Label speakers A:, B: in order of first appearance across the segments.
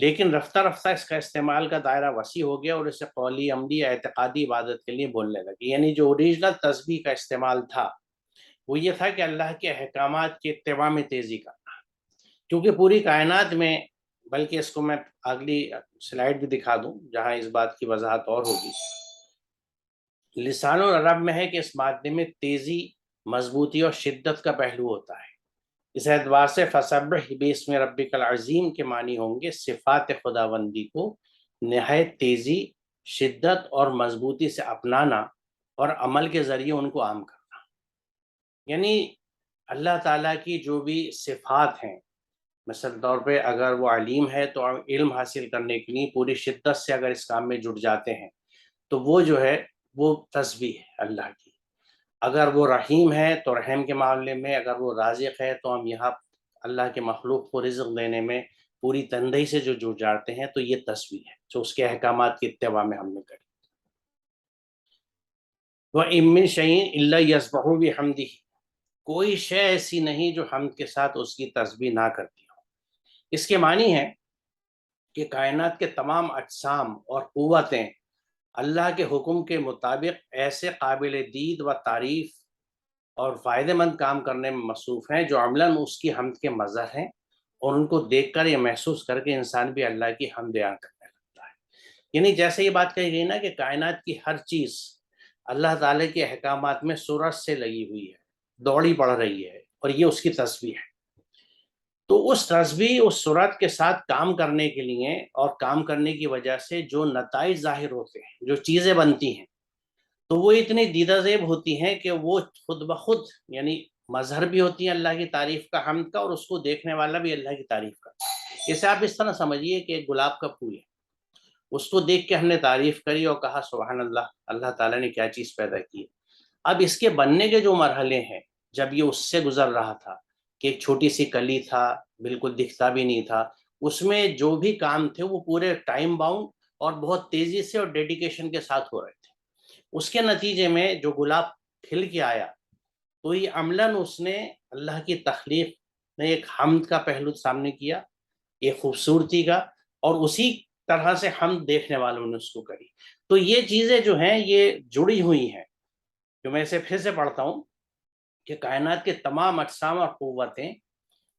A: لیکن رفتہ رفتہ اس کا استعمال کا دائرہ وسیع ہو گیا اور اسے قولی، عملی یا اعتقادی عبادت کے لیے بولنے لگی. یعنی جو اوریجنل تسبیح کا استعمال تھا وہ یہ تھا کہ اللہ کے احکامات کے اتباع میں تیزی کرنا، کیونکہ پوری کائنات میں، بلکہ اس کو میں اگلی سلائیڈ بھی دکھا دوں جہاں اس بات کی وضاحت اور ہوگی. لسان العرب میں ہے کہ اس مادے میں تیزی، مضبوطی اور شدت کا پہلو ہوتا ہے. اس اعتبار سے فسبح باسم ربک العظیم کے معنی ہوں گے صفات خداوندی کو نہایت تیزی، شدت اور مضبوطی سے اپنانا اور عمل کے ذریعے ان کو عام کرنا. یعنی اللہ تعالیٰ کی جو بھی صفات ہیں، مثلا طور پہ اگر وہ علیم ہے تو علم حاصل کرنے کے لیے پوری شدت سے اگر اس کام میں جٹ جاتے ہیں تو وہ جو ہے وہ تسبیح ہے اللہ کی. اگر وہ رحیم ہے تو رحم کے معاملے میں، اگر وہ رازق ہے تو ہم یہاں اللہ کے مخلوق کو رزق دینے میں پوری تندہی سے جو جٹ جاتے ہیں تو یہ تسبیح ہے جو اس کے احکامات کی اتباع میں ہم نے کری. وَإِن مِّن شَيْءٍ إِلَّا يَسْبَحُ بِحَمْدِهِ، کوئی شے ایسی نہیں جو حمد کے ساتھ اس کی تسبیح نہ کرتی ہو. اس کے معنی ہے کہ کائنات کے تمام اجسام اور قوتیں اللہ کے حکم کے مطابق ایسے قابل دید و تعریف اور فائدہ مند کام کرنے میں مصروف ہیں جو عملاً اس کی حمد کے مظہر ہیں، اور ان کو دیکھ کر یا محسوس کر کے انسان بھی اللہ کی حمد بیان کرنے لگتا ہے. یعنی جیسے یہ بات کہی گئی نا کہ کائنات کی ہر چیز اللہ تعالیٰ کے احکامات میں سورج سے لگی ہوئی ہے، دوڑی پڑ رہی ہے، اور یہ اس کی تسبیح ہے. تو اس تسبیح، اس سورت کے ساتھ کام کرنے کے لیے اور کام کرنے کی وجہ سے جو نتائج ظاہر ہوتے ہیں، جو چیزیں بنتی ہیں، تو وہ اتنی دیدہ زیب ہوتی ہیں کہ وہ خود بخود یعنی مظہر بھی ہوتی ہیں اللہ کی تعریف کا، حمد کا، اور اس کو دیکھنے والا بھی اللہ کی تعریف کا. اسے آپ اس طرح سمجھیے کہ ایک گلاب کا پھول ہے، اس کو دیکھ کے ہم نے تعریف کری اور کہا سبحان اللہ، اللہ تعالیٰ نے کیا چیز پیدا کی ہے. اب اس کے بننے کے جو مرحلے ہیں، جب یہ اس سے گزر رہا تھا کہ ایک چھوٹی سی کلی تھا، بالکل دکھتا بھی نہیں تھا، اس میں جو بھی کام تھے وہ پورے ٹائم باؤنڈ اور بہت تیزی سے اور ڈیڈیکیشن کے ساتھ ہو رہے تھے. اس کے نتیجے میں جو گلاب کھل کے آیا تو یہ عملاً اس نے اللہ کی تخلیق نے ایک حمد کا پہلو سامنے کیا، ایک خوبصورتی کا، اور اسی طرح سے حمد دیکھنے والوں نے اس کو کری. تو یہ چیزیں جو ہیں یہ جڑی ہوئی ہیں، جو میں اسے پھر سے پڑھتا ہوں کہ کائنات کے تمام اجسام اور قوتیں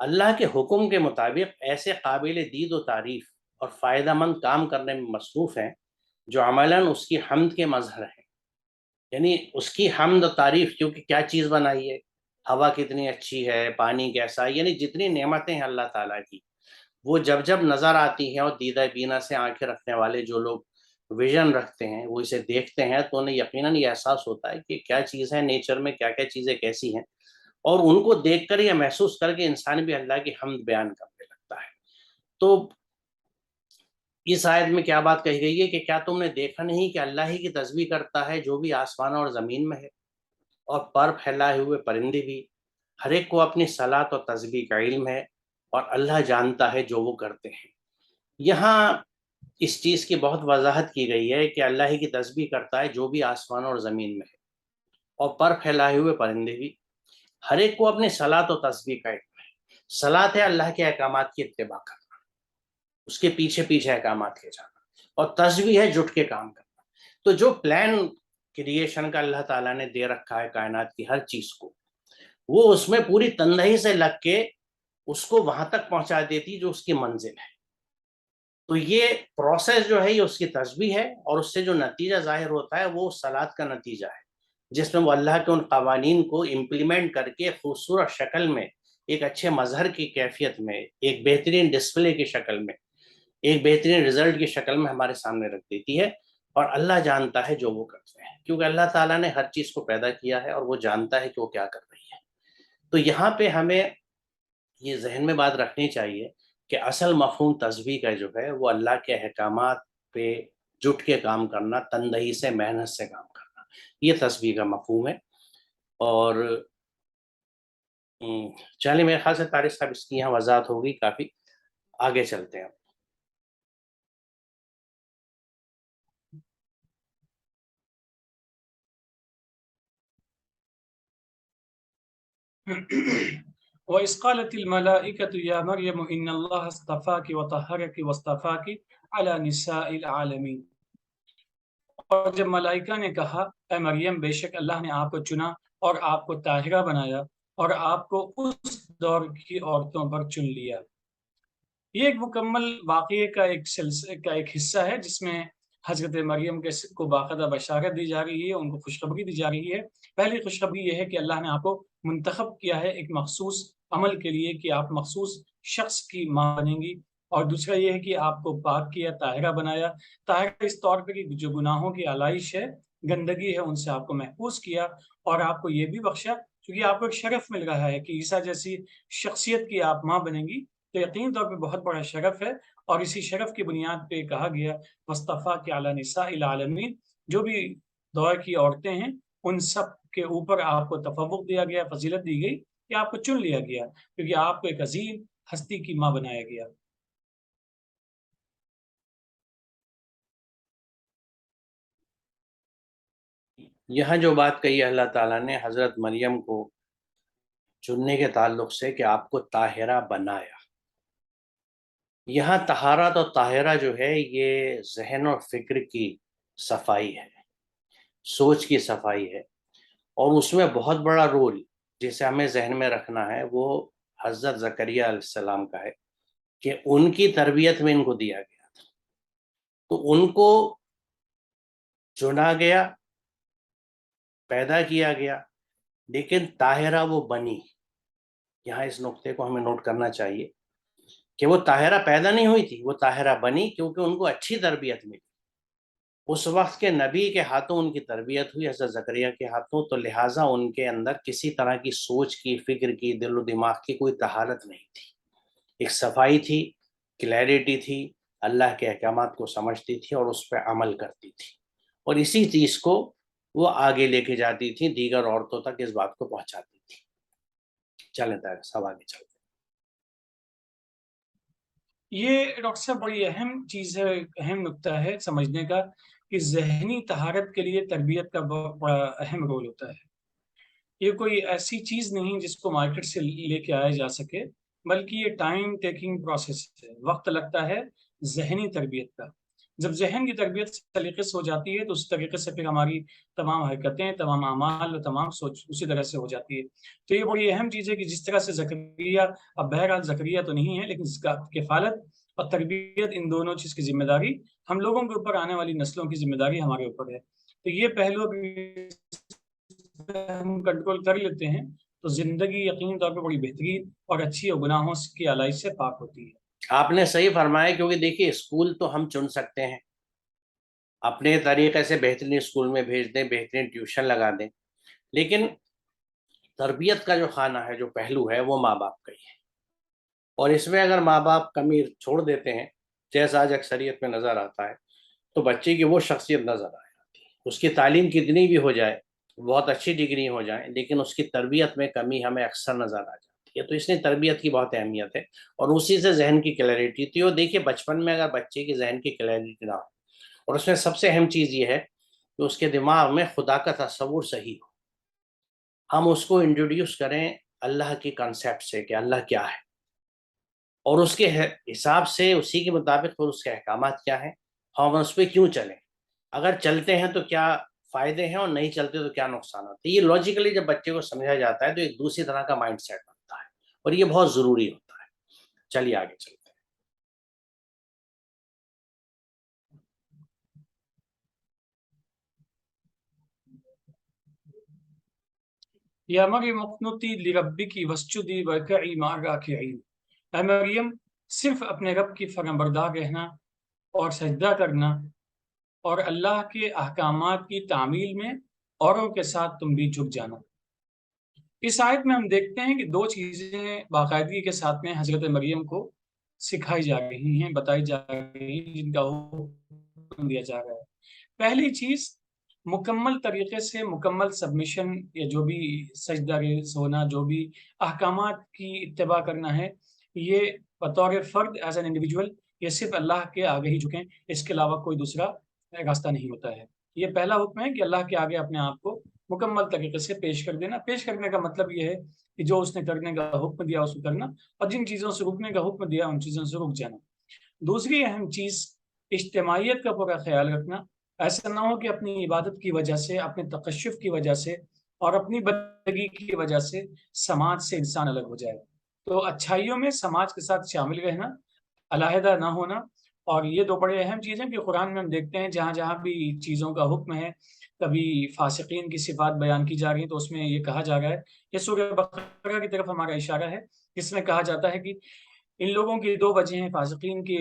A: اللہ کے حکم کے مطابق ایسے قابل دید و تعریف اور فائدہ مند کام کرنے میں مصروف ہیں جو عملاً اس کی حمد کے مظہر ہیں. یعنی اس کی حمد و تعریف، کیونکہ کیا چیز بنائی ہے، ہوا کتنی اچھی ہے، پانی کیسا ہے، یعنی جتنی نعمتیں ہیں اللہ تعالیٰ کی، وہ جب جب نظر آتی ہیں اور دیدہ بینا سے آنکھیں رکھنے والے جو لوگ ویژن رکھتے ہیں وہ اسے دیکھتے ہیں تو انہیں یقیناً یہ احساس ہوتا ہے کہ کیا چیز ہے نیچر میں، کیا کیا چیزیں کیسی ہیں، اور ان کو دیکھ کر یا محسوس کر کے انسان بھی اللہ کی حمد بیان کرنے لگتا ہے. تو اس آیت میں کیا بات کہی گئی ہے کہ کیا تم نے دیکھا نہیں کہ اللہ ہی کی تسبیح کرتا ہے جو بھی آسمانوں اور زمین میں ہے، اور پر پھیلائے ہوئے پرندے بھی، ہر ایک کو اپنی صلات اور تسبیح کا علم ہے، اور اللہ جانتا ہے جو وہ کرتے ہیں. یہاں اس چیز کی بہت وضاحت کی گئی ہے کہ اللہ ہی کی تسبیح کرتا ہے جو بھی آسمانوں اور زمین میں ہے، اور پر پھیلائے ہوئے پرندے بھی، ہر ایک کو اپنی صلات و تسبیح کا علم ہے. صلات ہے اللہ کے احکامات کی اتباع کرنا، اس کے پیچھے پیچھے احکامات لے جانا، اور تسبیح ہے جٹ کے کام کرنا. تو جو پلان کریشن کا اللہ تعالیٰ نے دے رکھا ہے کائنات کی ہر چیز کو، وہ اس میں پوری تندہی سے لگ کے اس کو وہاں تک پہنچا دیتی جو اس کی منزل ہے. تو یہ پروسیس جو ہے یہ اس کی تسبیح ہے، اور اس سے جو نتیجہ ظاہر ہوتا ہے وہ صلات کا نتیجہ ہے، جس میں وہ اللہ کے ان قوانین کو امپلیمنٹ کر کے خوبصورت شکل میں، ایک اچھے مظہر کی کیفیت میں، ایک بہترین ڈسپلے کی شکل میں، ایک بہترین رزلٹ کی شکل میں ہمارے سامنے رکھ دیتی ہے. اور اللہ جانتا ہے جو وہ کرتے ہیں، کیونکہ اللہ تعالیٰ نے ہر چیز کو پیدا کیا ہے اور وہ جانتا ہے کہ وہ کیا کر رہی ہے. تو یہاں پہ ہمیں یہ ذہن میں بات رکھنی چاہیے کہ اصل مفہوم تسبیح کا جو ہے وہ اللہ کے احکامات پہ جٹ کے کام کرنا، تندہی سے، محنت سے کام کرنا، یہ تسبیح کا مفہوم ہے. اور چلیے میرے خیال سے طارق صاحب اس کی یہاں وضاحت ہوگی کافی، آگے چلتے ہیں.
B: وَإِذْ قَالَتِ الْمَلَائِكَةُ يَا مَرْيَمُ إِنَّ اللَّهَ اصْطَفَاكِ وَطَهَّرَكِ وَاصْطَفَاكِ عَلَى نِسَاءِ الْعَالَمِينَ۔ اور جب ملائکہ نے کہا اے مریم بے شک اللہ نے آپ کو چنا اور آپ کو طاہرہ بنایا اور آپ کو اس دور کی عورتوں پر چن لیا۔ یہ ایک مکمل واقعے کا ایک حصہ ہے جس میں حضرت مریم کو باقاعدہ بشارت دی جا رہی ہے، ان کو خوشخبری دی جا رہی ہے۔ پہلی خوشخبری یہ ہے کہ اللہ نے آپ کو منتخب کیا ہے ایک مخصوص عمل کے لیے کہ آپ مخصوص شخص کی ماں بنیں گی، اور دوسرا یہ ہے کہ آپ کو پاک کیا، طاہرہ بنایا۔ طاہرہ اس طور پہ کہ جو گناہوں کی آلائش ہے، گندگی ہے، ان سے آپ کو محفوظ کیا، اور آپ کو یہ بھی بخشا کیونکہ آپ کو ایک شرف مل رہا ہے کہ عیسیٰ جیسی شخصیت کی آپ ماں بنیں گی، تو یقین طور پہ بہت بڑا شرف ہے۔ اور اسی شرف کی بنیاد پہ کہا گیا وَاصْطَفَاكِ عَلَى نِسَاءِ الْعَالَمِينَ، جو بھی دور کی عورتیں ہیں ان سب کے اوپر آپ کو تفوق دیا گیا، فضیلت دی گئی کہ آپ کو چن لیا گیا کیونکہ آپ کو ایک عظیم ہستی کی ماں بنایا گیا۔
A: یہاں جو بات کہی ہے اللہ تعالیٰ نے حضرت مریم کو چننے کے تعلق سے کہ آپ کو طاہرہ بنایا، یہاں طہارت اور طاہرہ جو ہے یہ ذہن اور فکر کی صفائی ہے، سوچ کی صفائی ہے، اور اس میں بہت بڑا رول جسے ہمیں ذہن میں رکھنا ہے وہ حضرت زکریا علیہ السلام کا ہے کہ ان کی تربیت میں ان کو دیا گیا تھا، تو ان کو چنا گیا، پیدا کیا گیا، لیکن طاہرہ وہ بنی۔ یہاں اس نقطے کو ہمیں نوٹ کرنا چاہیے کہ وہ طاہرہ پیدا نہیں ہوئی تھی، وہ طاہرہ بنی کیونکہ ان کو اچھی تربیت ملی۔ اس وقت کے نبی کے ہاتھوں ان کی تربیت ہوئی، حضرت زکریا کے ہاتھوں، تو لہٰذا ان کے اندر کسی طرح کی سوچ کی، فکر کی، دل و دماغ کی کوئی طہارت نہیں تھی، ایک صفائی تھی، کلیئرٹی تھی، اللہ کے احکامات کو سمجھتی تھی اور اس پہ عمل کرتی تھی، اور اسی چیز کو وہ آگے لے کے جاتی تھی، دیگر عورتوں تک اس بات کو پہنچاتی تھی۔ چلیں طاہر صاحب آگے چلتے ہیں۔
B: یہ ڈاکٹر صاحب بڑی اہم چیز ہے، اہم نقطہ ہے سمجھنے کا کہ ذہنی طہارت کے لیے تربیت کا بڑا اہم رول ہوتا ہے۔ یہ کوئی ایسی چیز نہیں جس کو مارکیٹ سے لے کے آیا جا سکے، بلکہ یہ ٹائم ٹیکنگ پروسیس ہے، وقت لگتا ہے ذہنی تربیت کا۔ جب ذہن کی تربیت طریقے سے ہو جاتی ہے تو اس طریقے سے پھر ہماری تمام حرکتیں، تمام اعمال، تمام سوچ اسی طرح سے ہو جاتی ہے۔ تو یہ بڑی اہم چیز ہے کہ جس طرح سے زکریا، اب بہرحال زکریا تو نہیں ہے لیکن اس کا کفالت اور تربیت، ان دونوں چیز کی ذمہ داری ہم لوگوں کے اوپر، آنے والی نسلوں کی ذمہ داری ہمارے اوپر ہے۔ تو یہ پہلو ہم کنٹرول کر لیتے ہیں تو زندگی یقین طور پہ بڑی بہترین اور اچھی اور گناہوں کی آلائش سے پاک ہوتی ہے۔
A: آپ نے صحیح فرمایا، کیونکہ دیکھیے اسکول تو ہم چن سکتے ہیں، اپنے طریقے سے بہترین اسکول میں بھیج دیں، بہترین ٹیوشن لگا دیں، لیکن تربیت کا جو خانہ ہے، جو پہلو ہے، وہ ماں باپ کا ہی ہے، اور اس میں اگر ماں باپ کمی چھوڑ دیتے ہیں جیسا آج اکثریت میں نظر آتا ہے، تو بچے کی وہ شخصیت نظر آ جاتی ہے۔ اس کی تعلیم کتنی بھی ہو جائے، بہت اچھی ڈگری ہو جائیں، لیکن اس کی تربیت میں کمی ہمیں اکثر نظر آ جاتی ہے۔ تو اس لیے تربیت کی بہت اہمیت ہے، اور اسی سے ذہن کی کلیئرٹی تھی۔ اور دیکھیے بچپن میں اگر بچے کی ذہن کی کلیئرٹی نہ ہو، اور اس میں سب سے اہم چیز یہ ہے کہ اس کے دماغ میں خدا کا تصور صحیح ہو، ہم اس کو انٹروڈیوس کریں اللہ کی کنسیپٹ سے کہ اللہ کیا ہے، اور اس کے حساب سے، اسی کے مطابق پھر اس کے احکامات کیا ہیں، ہم اس پہ کیوں چلیں، اگر چلتے ہیں تو کیا فائدے ہیں، اور نہیں چلتے تو کیا نقصانات ہیں۔ یہ لاجیکلی جب بچے کو سمجھا جاتا ہے تو ایک دوسری طرح کا مائنڈ سیٹ بنتا ہے، اور یہ بہت ضروری ہوتا ہے۔ چلیے آگے چلتے ہیں۔
B: یا مریم اقنتی لربکی واسجدی وارکعی مع الراکعین، اے مریم صرف اپنے رب کی فرمانبردار رہنا اور سجدہ کرنا، اور اللہ کے احکامات کی تعمیل میں اوروں کے ساتھ تم بھی جھک جانا۔ اس آیت میں ہم دیکھتے ہیں کہ دو چیزیں باقاعدگی کے ساتھ میں حضرت مریم کو سکھائی جا رہی ہیں، بتائی جا رہی ہیں، جن کا حکم دیا جا رہا ہے۔ پہلی چیز مکمل طریقے سے مکمل سبمیشن، یا جو بھی سجدہ ریز ہونا، جو بھی احکامات کی اتباع کرنا ہے، یہ بطور فرد، ایز این انڈیویجول، یہ صرف اللہ کے آگے ہی جھکیں، اس کے علاوہ کوئی دوسرا راستہ نہیں ہوتا ہے۔ یہ پہلا حکم ہے کہ اللہ کے آگے اپنے آپ کو مکمل طریقے سے پیش کر دینا۔ پیش کرنے کا مطلب یہ ہے کہ جو اس نے کرنے کا حکم دیا اس کو کرنا، اور جن چیزوں سے رکنے کا حکم دیا ان چیزوں سے رک جانا۔ دوسری اہم چیز اجتماعیت کا پورا خیال رکھنا۔ ایسا نہ ہو کہ اپنی عبادت کی وجہ سے، اپنے تکشف کی وجہ سے اور اپنی بندگی کی وجہ سے سماج سے انسان الگ ہو جائے۔ تو اچھائیوں میں سماج کے ساتھ شامل رہنا، علیحدہ نہ ہونا، اور یہ دو بڑے اہم چیزیں کہ قرآن میں ہم دیکھتے ہیں جہاں جہاں بھی چیزوں کا حکم ہے، کبھی فاسقین کی صفات بیان کی جا رہی ہیں تو اس میں یہ کہا جا رہا ہے، یہ سورہ بقرہ کی طرف ہمارا اشارہ ہے، جس میں کہا جاتا ہے کہ ان لوگوں کی دو وجہ ہیں فاسقین کے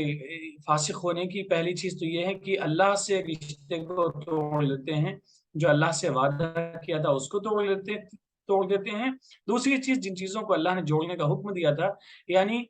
B: فاسق ہونے کی۔ پہلی چیز تو یہ ہے کہ اللہ سے رشتے کو توڑ لیتے ہیں، جو اللہ سے وعدہ کیا تھا اس کو توڑ دیتے ہیں۔ دوسری چیز، جن چیزوں کو اللہ نے جوڑنے کا حکم دیا تھا، یعنی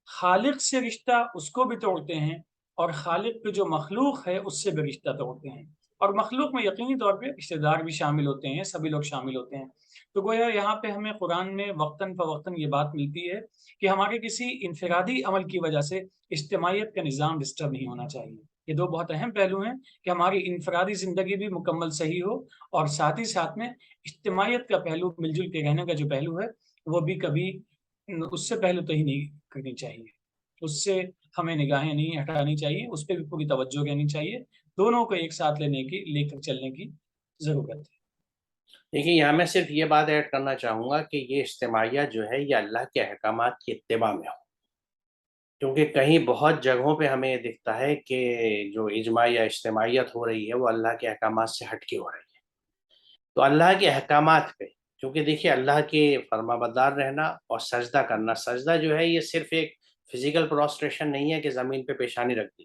B: خالق سے رشتہ، اس کو بھی توڑتے ہیں، اور خالق کے جو مخلوق ہے اس سے بھی رشتہ توڑتے ہیں۔ اور مخلوق میں یقینی طور پہ رشتہ دار بھی شامل ہوتے ہیں، سبھی لوگ شامل ہوتے ہیں۔ تو گویا یہاں پہ ہمیں قرآن میں وقتاً فوقتاً یہ بات ملتی ہے کہ ہمارے کسی انفرادی عمل کی وجہ سے اجتماعیت کا نظام ڈسٹرب نہیں ہونا چاہیے۔ یہ دو بہت اہم پہلو ہیں کہ ہماری انفرادی زندگی بھی مکمل صحیح ہو، اور ساتھ ہی ساتھ میں اجتماعیت کا پہلو، مل جل کے رہنے کا جو پہلو ہے، وہ بھی کبھی اس سے پہلو تو ہی نہیں کرنی چاہیے، اس سے ہمیں نگاہیں نہیں ہٹانی چاہیے، اس پہ بھی پوری توجہ رہنی چاہیے۔ دونوں کو ایک ساتھ لے کر چلنے کی ضرورت ہے۔
A: دیکھیے یہاں میں صرف یہ بات ایڈ کرنا چاہوں گا کہ یہ اجتماعیت جو ہے یہ اللہ کے احکامات کی اتباع میں ہو، کیونکہ کہیں بہت جگہوں پہ ہمیں یہ دکھتا ہے کہ جو اجماع یا اجتماعیت ہو رہی ہے وہ اللہ کے احکامات سے ہٹ کے ہو رہی ہے۔ تو اللہ کے احکامات پہ، کیونکہ دیکھیے اللہ کے فرما بردار رہنا اور سجدہ کرنا، سجدہ جو ہے یہ صرف ایک فزیکل پروسٹریشن نہیں ہے کہ زمین پہ پیشانی رکھ دی،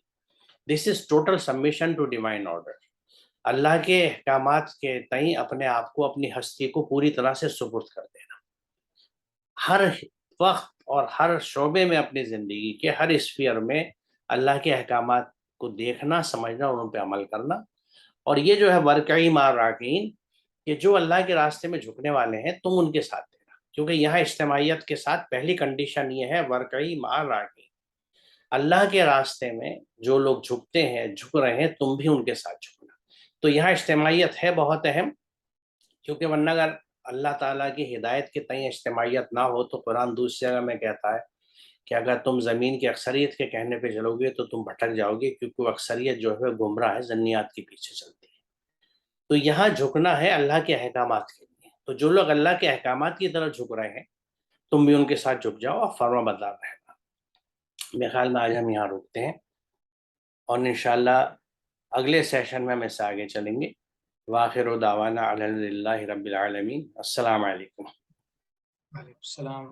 A: this is total submission to divine order. اللہ کے احکامات کے تئیں اپنے آپ کو، اپنی ہستی کو پوری طرح سے سپرد کر دینا، ہر وقت اور ہر شعبے میں اپنی زندگی کے ہر اسفیئر میں اللہ کے احکامات کو دیکھنا، سمجھنا اور ان پہ عمل کرنا۔ اور یہ جو ہے ورکعی مع الراکعین، کہ جو اللہ کے راستے میں جھکنے والے ہیں تم ان کے ساتھ دینا، کیونکہ یہاں اجتماعیت کے ساتھ پہلی کنڈیشن یہ ہے ورکعی مع الراکعین، اللہ کے راستے میں جو لوگ جھکتے ہیں، جھک رہے ہیں، تم بھی ان کے ساتھ جھکنا۔ تو یہاں اجتماعیت ہے بہت اہم، کیونکہ ورنہ اگر اللہ تعالیٰ کی ہدایت کے تئیں اجتماعیت نہ ہو تو قرآن دوسری جگہ میں کہتا ہے کہ اگر تم زمین کی اکثریت کے کہنے پہ چلو گے تو تم بھٹک جاؤ گے، کیونکہ وہ اکثریت جو ہے گمراہ ہے، ذنیات کے پیچھے چلتی ہے۔ تو یہاں جھکنا ہے اللہ کے احکامات کے لیے، تو جو لوگ اللہ کے احکامات کی طرف جھک رہے ہیں تم بھی ان کے ساتھ جھک جاؤ اور فرما بردار رہنا۔ میرے خیال میں آج ہم یہاں رکتے ہیں، اور انشاءاللہ اگلے سیشن میں ہم اس سے آگے چلیں گے۔ وآخر دعوانا الحمدللہ رب العالمین۔ السلام علیکم۔
B: وعلیکم السلام۔